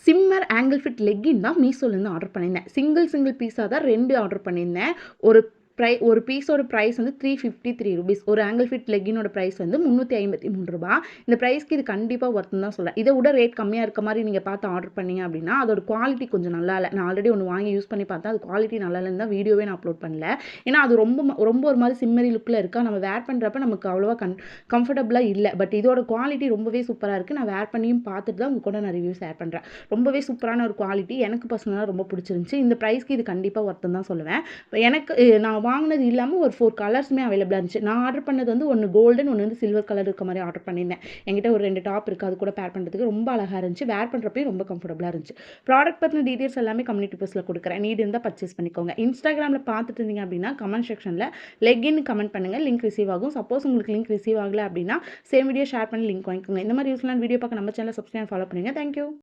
Simmer angle fit legging தான் மீஷோலேருந்து order பண்ணியிருந்தேன். Single பீஸாக தான் 2 ஆர்டர் பண்ணியிருந்தேன். ஒரு பீஸோட ப்ரைஸ் வந்து ₹353. ஒரு ஆங்கிள் ஃபிட் லெக்கினோட ப்ரைஸ் வந்து ₹353. இந்த ப்ரைஸ்க்கு இது கண்டிப்பாக ஒர்த்துன்னு தான் சொல்லுவேன். இதை விட ரேட் கம்மியாக இருக்க மாதிரி நீங்கள் பார்த்து ஆர்டர் பண்ணீங்க அப்படின்னா அதோட குவாலிட்டி கொஞ்சம் நல்லா இல்லை. நான் ஆல்ரெடி ஒன்று வாங்கி யூஸ் பண்ணி பார்த்தேன். அது குவாலிட்டி நல்லா இல்லைன்னு தான் வீடியோவே நான் அப்லோட் பண்ணல. ஏன்னா அது ரொம்ப ஒரு மாதிரி சிம்மரி லுக்கில் இருக்கா. நம்ம வேர் பண்ணுறப்ப நமக்கு அவ்வளோவா கம்ஃபர்டபுளாக இல்லை. பட் இதோட குவாலிட்டி ரொம்பவே சூப்பராக இருக்குது. நான் வேர் பண்ணியும் பார்த்துட்டு தான் உங்க கூட நான் ரிவ்யூ ஷேர் பண்ணுறேன். ரொம்பவே சூப்பரான ஒரு குவாலிட்டி. எனக்கு பர்சனலாக ரொம்ப பிடிச்சிருந்துச்சு. இந்த ப்ரைஸ்க்கு இது கண்டிப்பாக ஒர்த்துன்னு தான் சொல்லுவேன். எனக்கு நான் வாங்கினது இல்லாமல் ஒரு 4 கலர்ஸுமே அவைலபிளாக இருந்துச்சு. நான் ஆர்டர் பண்ணது வந்து ஒன்று கோல்டன், ஒன்று வந்து சில்வர் கலர் இருக்க மாதிரி ஆர்டர் பண்ணியிருந்தேன். என்கிட்ட ஒரு 2 டாப் இருக்குது. அது கூட பேர் பண்ணுறதுக்கு ரொம்ப அழகாக இருந்துச்சு. வேர் பண்ணுறப்பையும் ரொம்ப கம்ஃபர்டபுளாக இருந்துச்சு. ப்ராடக்ட் பற்றின டீட்டெயில்ஸ் எல்லாமே கம்யூனிட்டி போஸ்ட்டில் கொடுக்குறேன். நீட் இருந்தால் பர்ச்சேஸ் பண்ணிக்கோங்க. இன்ஸ்டாகிராமில் பார்த்துட்டு இருந்தீங்க அப்படின்னா கமெண்ட் செக்ஷனில் லெக்கின் கமெண்ட் பண்ணுங்கள். லிங்க் ரிசீவ் ஆகும். சப்போஸ் உங்களுக்கு லிங்க் ரிசீவ் ஆகலை அப்படின்னா சேம் வீடியோ ஷேர் பண்ணி லிங்க் வாங்கிக்கோங்க. இந்த மாதிரி யூஸ்ஃபுல்லான வீடியோ பார்க்க நம்ம சேனலை சப்ஸ்கிரைப் ஃபாலோ பண்ணுங்கள். தேங்க்யூ.